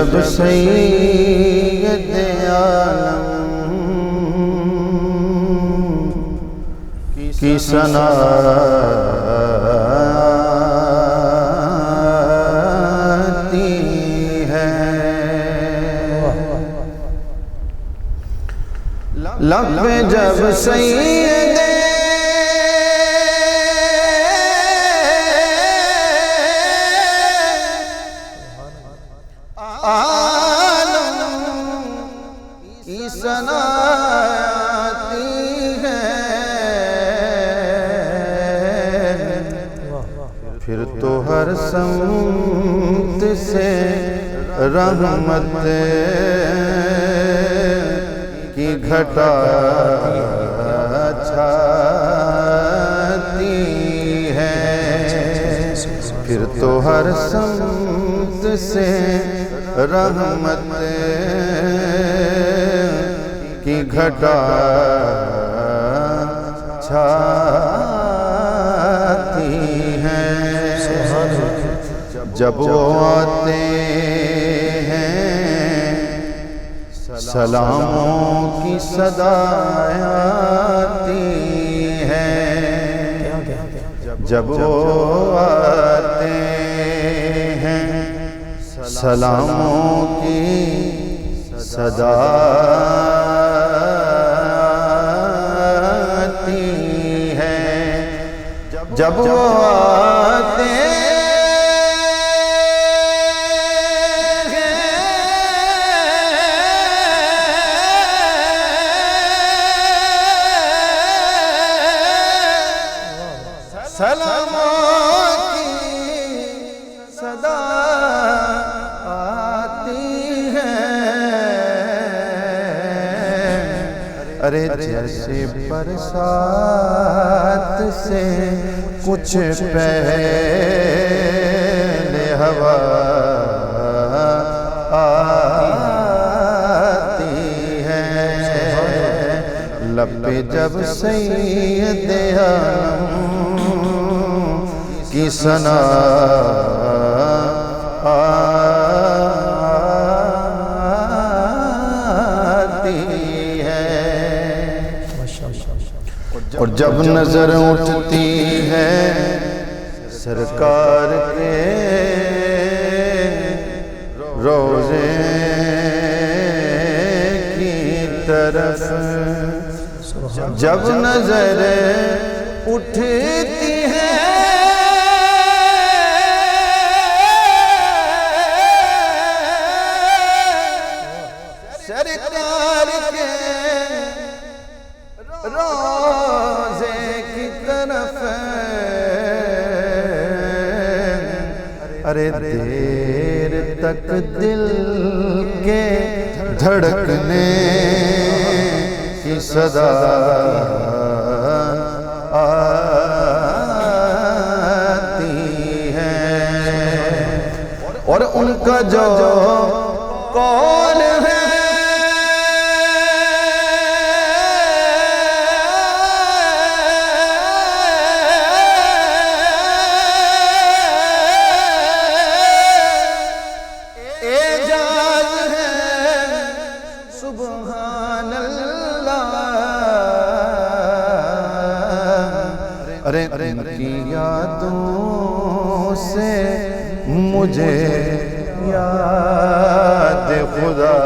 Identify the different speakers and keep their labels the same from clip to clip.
Speaker 1: جب سید عالم کی ثنا آتی ہے، لب پہ جب سید ثنا آتی ہے، پھر تو ہر سمت سے رحمت کی گھٹا چھاتی ہے، پھر تو ہر سمت سے رحمت کی گھٹا چھاتی ہے، جب وہ آتے ہیں سلاموں کی صدا آتی ہے، جب وہ آتے ہیں سلاموں کی صدا آتی ہے، جب وہ آتے ہیں سلاموں کی صدا ارے جیسے برسات سے کچھ پہلے ہوا آتی ہے، لب پہ جب سید عالم کی ثنا اور جب نظر اٹھتی ہے سرکار کے روضے کی طرف، جب نظر اٹھتی ہے سرکار کے روضے کی طرف، ارے دیر تک دل کے دھڑکنے کی صدا آتی ہے، اور ان کا جو قول ہے سبحان اللہ، ارے ان کی یادوں سے مجھے یاد خدا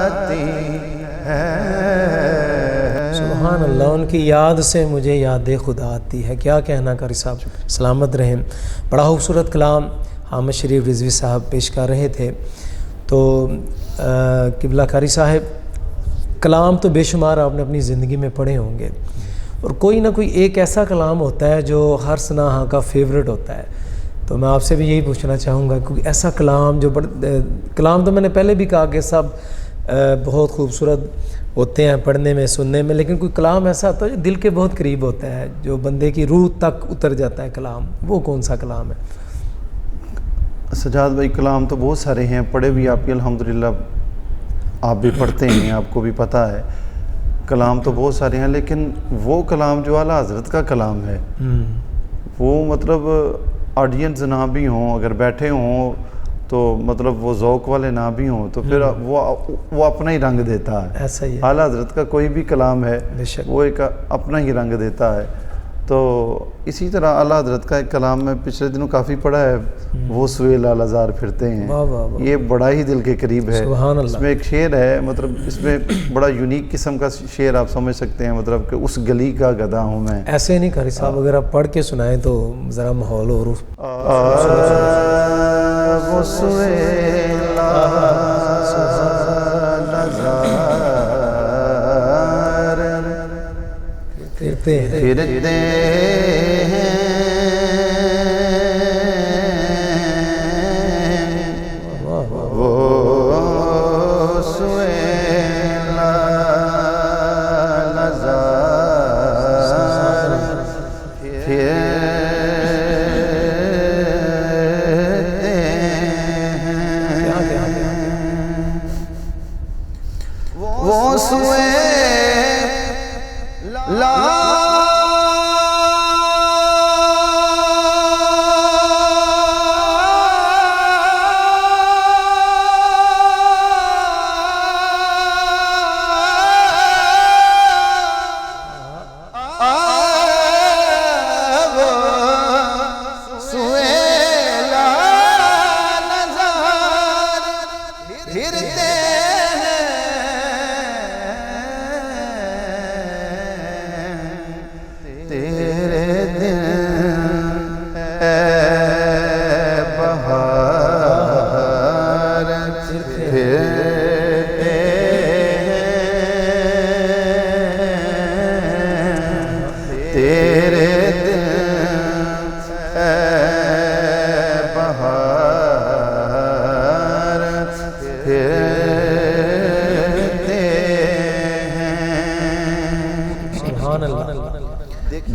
Speaker 1: آتی ہے،
Speaker 2: سبحان اللہ، ان کی یاد سے مجھے یاد خدا آتی ہے. کیا کہنا قاری صاحب، سلامت رہیں. بڑا خوبصورت کلام حامد شریف رضوی صاحب پیش کر رہے تھے. تو قبلہ قاری صاحب، کلام تو بے شمار آپ نے اپنی زندگی میں پڑھے ہوں گے، اور کوئی نہ کوئی ایک ایسا کلام ہوتا ہے جو ہر سناہا کا فیوریٹ ہوتا ہے. تو میں آپ سے بھی یہی پوچھنا چاہوں گا، کوئی ایسا کلام جو کلام تو میں نے پہلے بھی کہا کہ سب بہت خوبصورت ہوتے ہیں پڑھنے میں سننے میں، لیکن کوئی کلام ایسا ہوتا ہے جو دل کے بہت قریب ہوتا ہے، جو بندے کی روح تک اتر جاتا ہے کلام، وہ کون سا کلام ہے؟
Speaker 1: سجاد بھائی، کلام تو بہت سارے ہیں، پڑھے بھی آپ کی الحمدللہ، آپ بھی پڑھتے ہیں، آپ کو بھی پتہ ہے، کلام تو بہت سارے ہیں، لیکن وہ کلام جو اعلیٰ حضرت کا کلام ہے، وہ مطلب آڈینس نہ بھی ہوں، اگر بیٹھے ہوں تو مطلب وہ ذوق والے نہ بھی ہوں تو پھر وہ اپنا ہی رنگ دیتا ہے.
Speaker 2: ایسا ہی ہے.
Speaker 1: اعلیٰ حضرت کا کوئی بھی کلام ہے وہ ایک اپنا ہی رنگ دیتا ہے. تو اسی طرح اعلیٰ حضرت کا ایک کلام میں پچھلے دنوں کافی پڑھا ہے، وہ سوئے لال ہزار پھرتے ہیں. یہ بڑا ہی دل کے قریب ہے. اس میں ایک شعر ہے، مطلب اس میں بڑا یونیک قسم کا شعر آپ سمجھ سکتے ہیں، مطلب کہ اس گلی کا گدھا ہوں میں. ایسے
Speaker 2: نہیں قاری صاحب، اگر آپ پڑھ کے سنائیں تو ذرا ماحول اور
Speaker 1: وہ سوئے لال ہزار پھرتے ہیں وہ سوئے لال ہزار وہ سوئے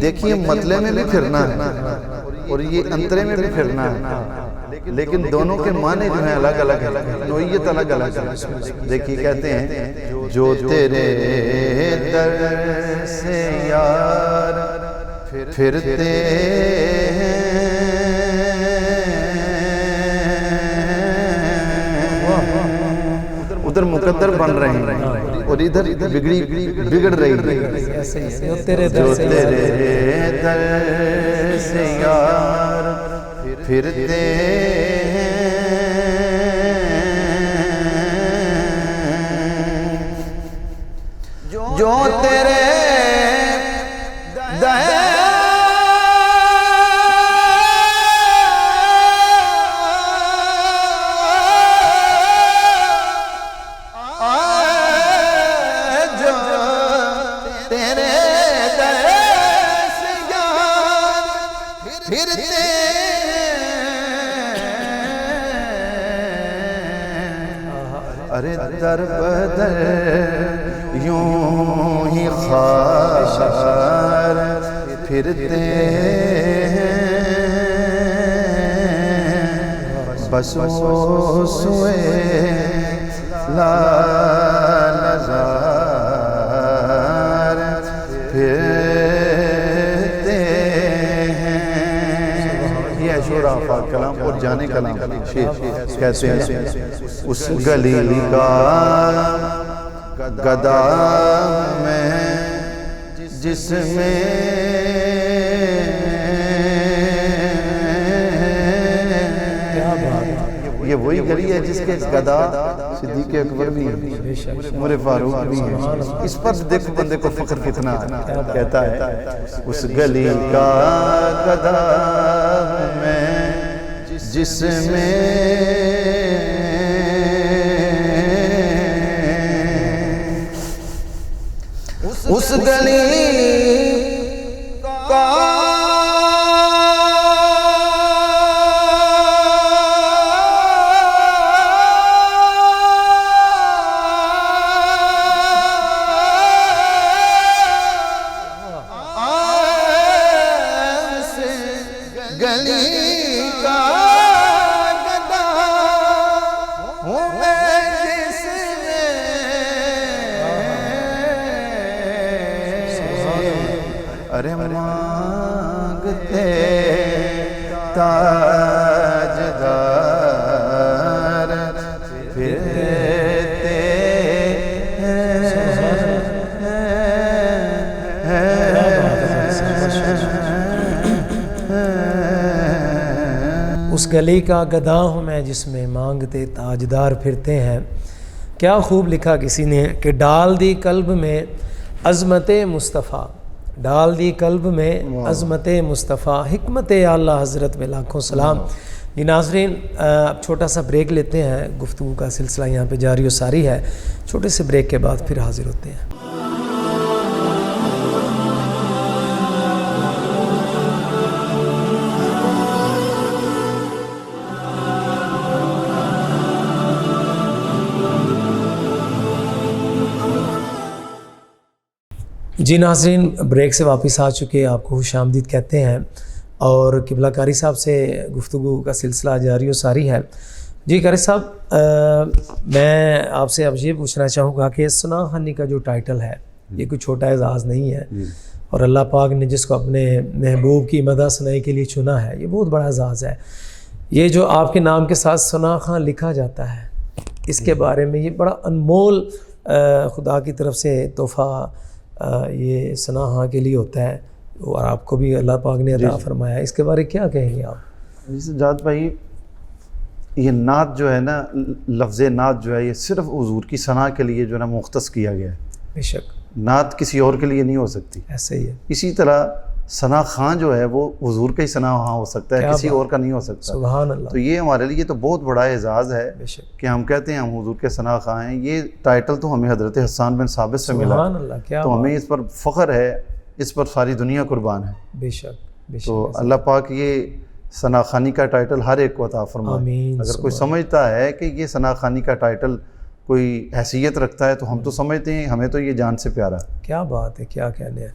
Speaker 1: دیکھیے مطلع میں بھی پھرنا ہے اور یہ انترے میں بھی پھرنا ہے، لیکن دونوں کے معنی جو ہیں الگ الگ ہیں، نوعیت الگ الگ ہے. دیکھیے کہتے ہیں جو تیرے در سے یار پھرتے ہیں ادھر مقدر بن رہے ہیں اور ادھر بگڑ رہی ہے. جو تیرے در سے یار پھرتے ہیں جو تیرے ارے در بدر یوں ہی خار پھرتے ہیں بس وہ سوئے لال ہزار پھرتے ہیں. یہ اشورا پاک کلام اور جانے کلام شیر کہتے ہیں اس گلی کا گدھا میں جس میں یہ وہی گلی ہے جس کے گدھا صدیق اکبر بھی ہے، عمر فاروق بھی ہے. اس پر دیکھ بندے کو فخر کتنا کہتا ہے اس گلی کا گدھا میں جس میں اس گلی کا ارے مانگتے تاجدار پھرتے
Speaker 2: اس گلی کا گدھا ہوں میں جس میں مانگتے تاجدار پھرتے ہیں. کیا خوب لکھا کسی نے کہ ڈال دی قلب میں عظمت مصطفیٰ، ڈال دی قلب میں عظمت مصطفیٰ، حکمت اعلیٰ حضرت میں لاکھوں سلام. جی ناظرین، اب چھوٹا سا بریک لیتے ہیں. گفتگو کا سلسلہ یہاں پہ جاری و ساری ہے. چھوٹے سے بریک کے بعد پھر حاضر ہوتے ہیں. جی ناظرین، بریک سے واپس آ چکے، آپ کو خوش آمدید کہتے ہیں اور قبلہ قاری صاحب سے گفتگو کا سلسلہ جاری و ساری ہے. جی قاری صاحب، میں آپ سے اب یہ پوچھنا چاہوں گا کہ ثنا خوانی کا جو ٹائٹل ہے یہ کوئی چھوٹا اعزاز نہیں ہے، اور اللہ پاک نے جس کو اپنے محبوب کی مدح ثنائی کے لیے چنا ہے یہ بہت بڑا اعزاز ہے. یہ جو آپ کے نام کے ساتھ ثنا خان لکھا جاتا ہے، اس کے بارے میں، یہ بڑا انمول خدا کی طرف سے تحفہ یہ ثنا خان کے لیے ہوتا ہے، اور آپ کو بھی اللہ پاک نے عطا فرمایا. اس کے بارے کیا کہیں گے آپ؟
Speaker 1: جی سجاد بھائی، یہ نعت جو ہے نا، لفظ نعت جو ہے یہ صرف حضور کی ثنا کے لیے جو ہے نا مختص کیا گیا ہے.
Speaker 2: بے شک
Speaker 1: نعت کسی اور کے لیے نہیں ہو سکتی.
Speaker 2: ایسے ہی ہے.
Speaker 1: اسی طرح ثنا خان جو ہے وہ حضور کا ہی ثنا خان ہو سکتا ہے، کسی اور کا نہیں ہو سکتا.
Speaker 2: سبحان اللہ.
Speaker 1: تو یہ ہمارے لیے تو بہت بڑا اعزاز ہے
Speaker 2: بے شک.
Speaker 1: کہ ہم کہتے ہیں ہم حضور کے ثنا خان ہیں. یہ ٹائٹل تو ہمیں حضرت حسان بن ثابت سے ملا،
Speaker 2: سبحان اللہ. کیا
Speaker 1: تو ہمیں اس پر فخر ہے، اس پر ساری دنیا قربان ہے.
Speaker 2: بے شک بے شک.
Speaker 1: تو اللہ پاک یہ ثنا خوانی کا ٹائٹل ہر ایک کو عطا فرمائے.
Speaker 2: آمین.
Speaker 1: اگر کوئی سمجھتا ہے کہ یہ ثنا خوانی کا ٹائٹل کوئی حیثیت رکھتا ہے تو ہم تو سمجھتے ہیں ہمیں تو یہ جان سے پیارا.
Speaker 2: کیا بات ہے، کیا کہنے ہیں.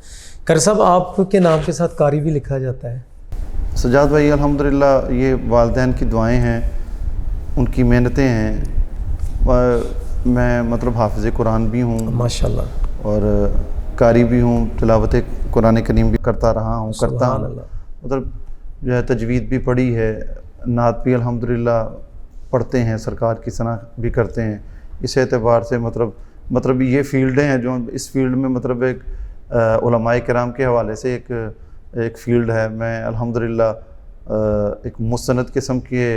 Speaker 2: قاری صاحب، آپ کے نام کے ساتھ قاری بھی لکھا جاتا ہے؟
Speaker 1: سجاد بھائی الحمدللہ یہ والدین کی دعائیں ہیں، ان کی محنتیں ہیں. میں مطلب حافظ قرآن بھی ہوں
Speaker 2: ماشاءاللہ،
Speaker 1: اور قاری بھی ہوں، تلاوت قرآن کریم بھی کرتا رہا ہوں، کرتا
Speaker 2: سبحان
Speaker 1: ہوں.
Speaker 2: اللہ.
Speaker 1: مطلب جو ہے تجوید بھی پڑھی ہے، نعت بھی الحمدللہ پڑھتے ہیں، سرکار کی ثنا بھی کرتے ہیں. اس اعتبار سے مطلب یہ فیلڈیں ہیں جو اس فیلڈ میں مطلب ایک علماء کرام کے حوالے سے ایک فیلڈ ہے. میں الحمدللہ ایک مستند قسم کے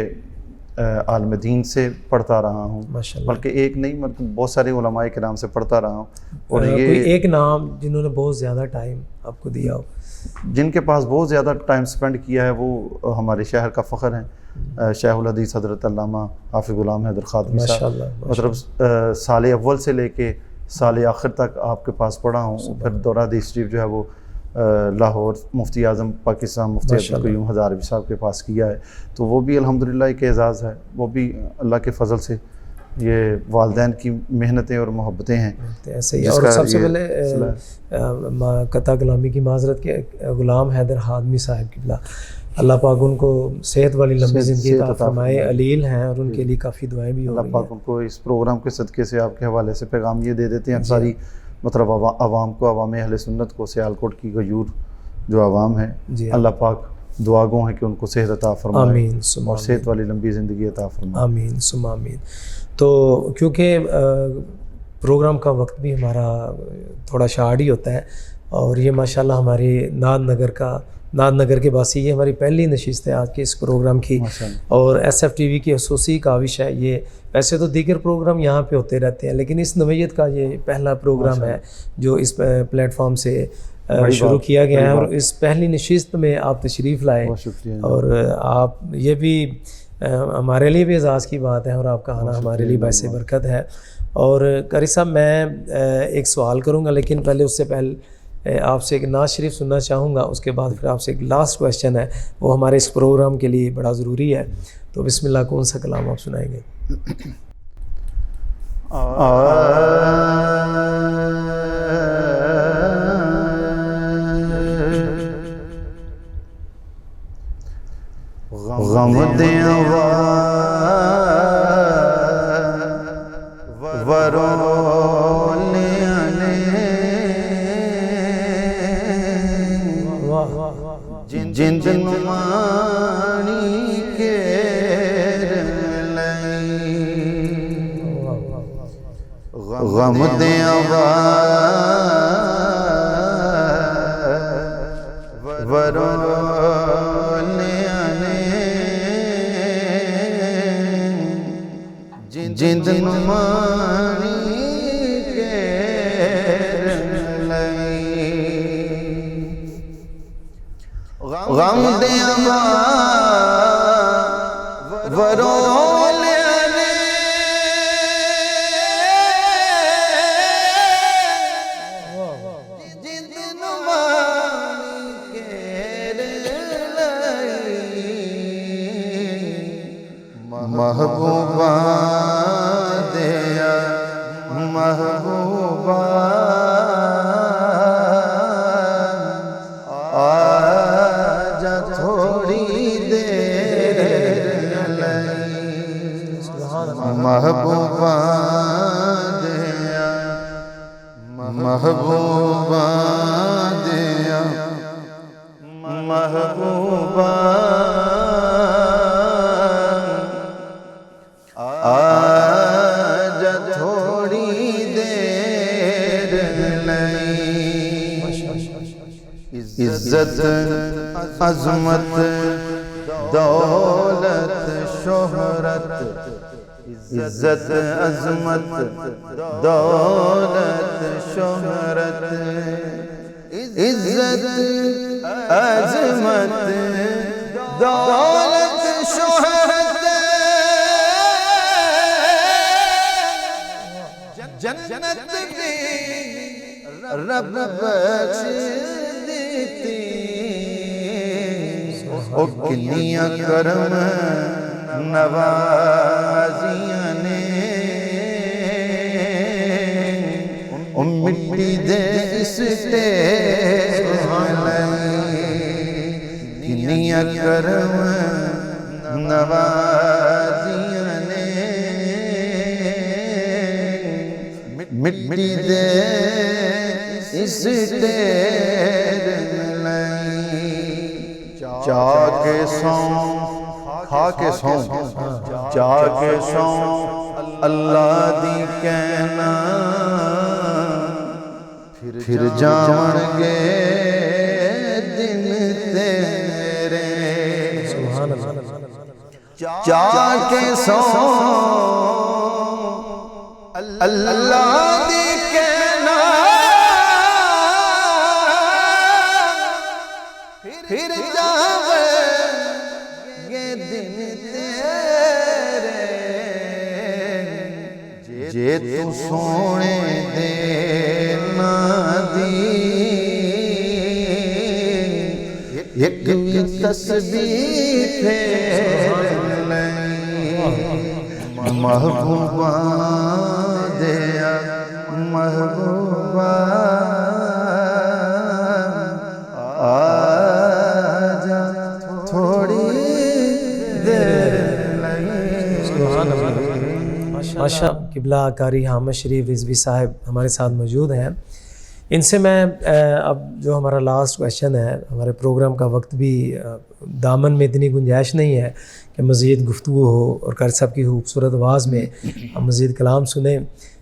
Speaker 1: عالم دین سے پڑھتا رہا ہوں، بلکہ ایک نہیں مطلب بہت سارے علماء کرام سے پڑھتا رہا ہوں. اور یہ
Speaker 2: کوئی ایک نام جنہوں نے بہت زیادہ ٹائم آپ کو دیا ہو؟
Speaker 1: جن کے پاس بہت زیادہ ٹائم سپینڈ کیا ہے وہ ہمارے شہر کا فخر ہیں، شیخ الحدیث حضرت علامہ حافظ غلام حیدر خادمی صاحب. مطلب سال اول سے لے کے سال آخر تک آپ کے پاس پڑھا ہوں. پھر دورہ حدیث شریف جو ہے وہ لاہور مفتی اعظم پاکستان مفتی عبدالقیوم ہزاروی صاحب کے پاس کیا ہے. تو وہ بھی الحمدللہ ایک اعزاز ہے. وہ بھی اللہ کے فضل سے یہ والدین کی محنتیں اور محبتیں ہیں.
Speaker 2: ایسے ہی. اور سب سے پہلے قطع کلامی کی معذرت کے غلام حیدر خادمی صاحب قبلہ، اللہ پاک ان کو صحت والی لمبی زندگی عطا فرمائے. علیل ہیں اور ان کے لیے کافی دعائیں بھی ہو رہی ہیں.
Speaker 1: اللہ پاک ان کو اس پروگرام کے صدقے سے آپ کے حوالے سے پیغام یہ دے دیتے ہیں ساری مطلب عوام کو، عوام اہل سنت کو، سیالکوٹ کی غیور جو عوام ہے، اللہ پاک دعا گو ہیں کہ ان کو صحت عطا فرمائے.
Speaker 2: آمین.
Speaker 1: اور صحت والی لمبی زندگی عطا فرمائے.
Speaker 2: آمین ثم آمین. تو کیونکہ پروگرام کا وقت بھی ہمارا تھوڑا شارٹ ہی ہوتا ہے، اور یہ ماشاءاللہ ہماری ناد نگر کے باسی یہ ہماری پہلی نشست ہے آج کے اس پروگرام کی، اور ایس ایف ٹی وی کی خصوصی کاوش ہے. یہ ویسے تو دیگر پروگرام یہاں پہ ہوتے رہتے ہیں، لیکن اس نوعیت کا یہ پہلا پروگرام ہے جو اس پلیٹ فارم سے شروع کیا گیا ہے، اور اس پہلی نشست میں آپ تشریف لائے، اور آپ یہ بھی ہمارے لیے بھی اعزاز کی بات ہے، اور آپ کا آنا ہمارے لیے باعث برکت ہے. اور قاری صاحب، میں ایک سوال کروں گا، لیکن پہلے اس سے پہلے آپ سے ایک نعت شریف سننا چاہوں گا. اس کے بعد پھر آپ سے ایک لاسٹ کویشچن ہے، وہ ہمارے اس پروگرام کے لیے بڑا ضروری ہے. تو بسم اللہ، کون سا کلام آپ سنائیں گے؟
Speaker 1: غم دیں جن جن مانی دیاں ورولیا نے جند مانی غم دیاں ورولیا نے جند مانی محبوبہ دیا محبوبہ آجا تھوڑی دیر محبوبہ دیا محبوبہ دیا محبوبہ آجا تھوڑی دیر عزت عظمت دولت شہرت عزت عظمت دولت شہرت عزت عظمت دولت شہرت جنت بھی رب بخش دیتی او کنیاں کرم نوازیاں نے او مٹی دے اس ٹیل کنیاں کرم نوازیاں نے مٹی دے اس ٹیل چاہ کے سوں کھا کے سوں چاہ کے سوں اللہ دی کہنا پھر جان گے دن تیرے چاہ کے سوں اللہ دی کہنا پھر جاوے گے دن تیرے جے تو سونے دے نا دی ایک تسبیح پھیر لیں محبوبہ دیا محبوبہ آجا تھوڑی دیر
Speaker 2: ماشاء قبلہ قاری حامد شریف رضوی صاحب ہمارے ساتھ موجود ہیں. ان سے میں اب جو ہمارا لاسٹ کویشچن ہے، ہمارے پروگرام کا وقت بھی دامن میں اتنی گنجائش نہیں ہے کہ مزید گفتگو ہو اور قاری صاحب کی خوبصورت آواز میں ہم مزید کلام سنیں.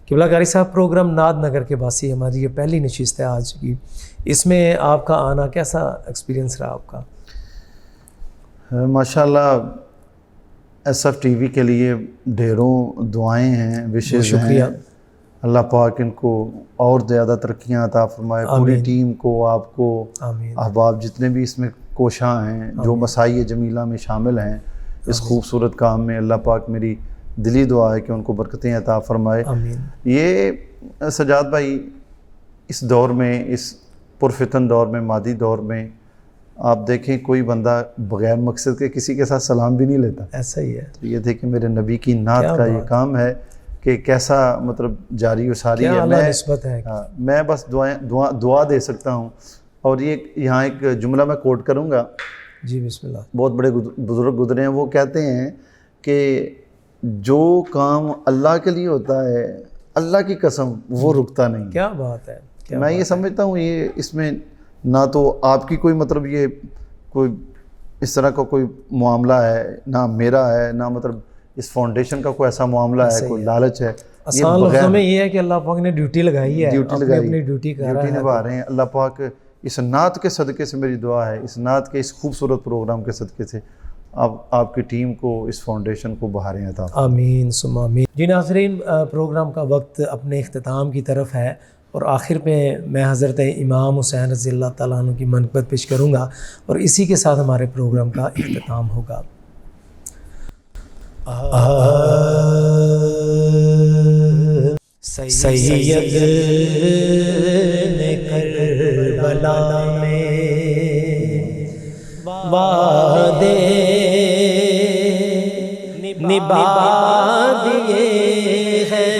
Speaker 2: قبلہ قاری صاحب، پروگرام ناد نگر کے باسی ہماری یہ پہلی نشست ہے آج کی، اس میں آپ کا آنا کیسا ایکسپیرینس رہا آپ کا؟
Speaker 1: ماشاءاللہ ایس ایف ٹی وی کے لیے ڈھیروں دعائیں ہیں، وشز
Speaker 2: شکریہ.
Speaker 1: ہیں. اللہ پاک ان کو اور زیادہ ترقیاں عطا فرمائے، پوری ٹیم کو، آپ کو، احباب جتنے بھی اس میں کوشاں ہیں، جو مسائی جمیلہ میں شامل ہیں اس خوبصورت کام میں. اللہ پاک میری دلی دعا ہے کہ ان کو برکتیں عطا فرمائے. یہ سجاد بھائی، اس دور میں، اس پرفتن دور میں، مادی دور میں، آپ دیکھیں کوئی بندہ بغیر مقصد کے کسی کے ساتھ سلام بھی نہیں لیتا. ایسا ہی ہے. تو یہ تھے کہ میرے نبی کی نعت کا یہ کام ہے کہ کیسا مطلب جاری و ساری ہے. میں بس دعا دے سکتا ہوں. اور یہ یہاں ایک جملہ میں کوٹ کروں گا.
Speaker 2: جی بسم اللہ.
Speaker 1: بہت بڑے بزرگ گزرے ہیں، وہ کہتے ہیں کہ جو کام اللہ کے لیے ہوتا ہے، اللہ کی قسم وہ رکتا نہیں.
Speaker 2: کیا بات ہے.
Speaker 1: میں یہ سمجھتا ہوں یہ اس میں نہ تو آپ کی کوئی مطلب یہ کوئی اس طرح کا کوئی معاملہ ہے، نہ میرا ہے، نہ مطلب اس فاؤنڈیشن کا کوئی ایسا معاملہ ہے، کوئی لالچ ہے.
Speaker 2: آسان لفظوں میں یہ ہے کہ اللہ پاک نے ڈیوٹی لگائی ہے، اپنی ڈیوٹی کر رہا ہے،
Speaker 1: نبھا رہے ہیں۔ اللہ پاک اس نعت کے صدقے سے میری دعا ہے، اس نعت کے اس خوبصورت پروگرام کے صدقے سے آپ کی ٹیم کو، اس فاؤنڈیشن کو بہاریں عطا فرمائیں۔
Speaker 2: آمین ثم آمین۔ جی ناظرین، پروگرام کا وقت اپنے اختتام کی طرف ہے، اور آخر میں حضرت امام حسین رضی اللہ تعالیٰ عنہ کی منقبت پیش کروں گا، اور اسی کے ساتھ ہمارے پروگرام کا اختتام ہوگا۔ سید نے کربلا میں وعدے نبھا دیے ہیں،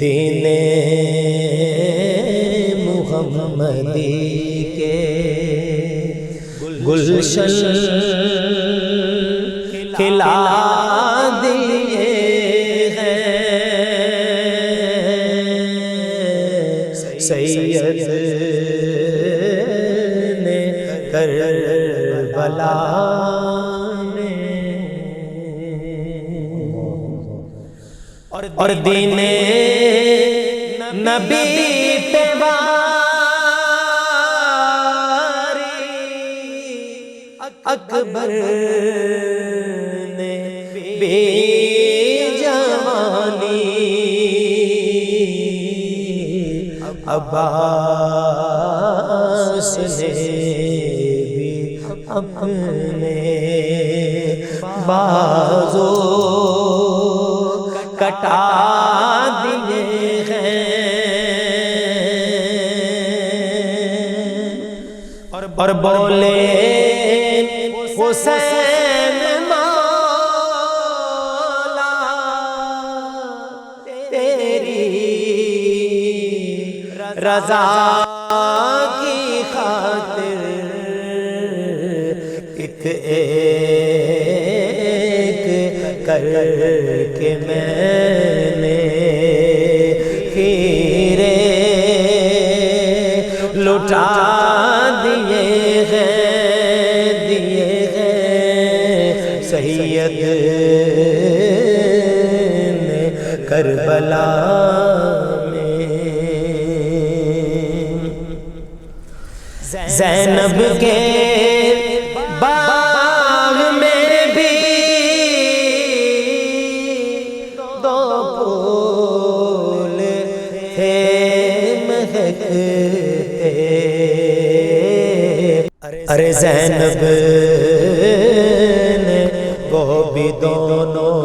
Speaker 2: دین محمدی کے گلشن کھلا دیے ہیں، سید نے کربلا میں اور دین نبی پہ اکبر نے بے جوانی عباس نے بھی اپنے بازو کٹا دیے ہیں، اور بولے حسین مولا تیری رضا کی خاطر ایک کر کے میں نے ہیرے لٹا دیے ہیں، سید نے کربلا میں زینب کے باغ میں بھی دو پھول تھے مہکتے، ارے زینب وہ بھی دونوں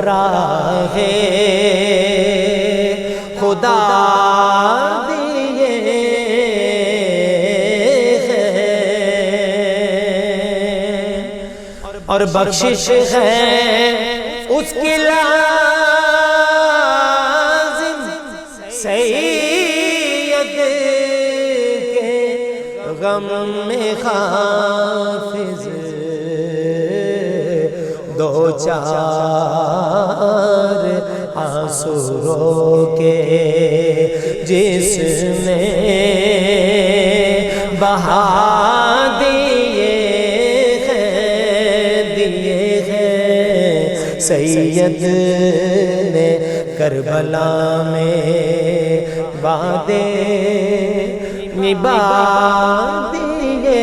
Speaker 2: راہ خدا دیے ہیں، اور بخشش ہے اس کی لازم سید کے غم میں حافظ دو چار آنسو رو کے جس نے بہا دیے ہیں، سید نے کربلا میں وعدے نبھا دیے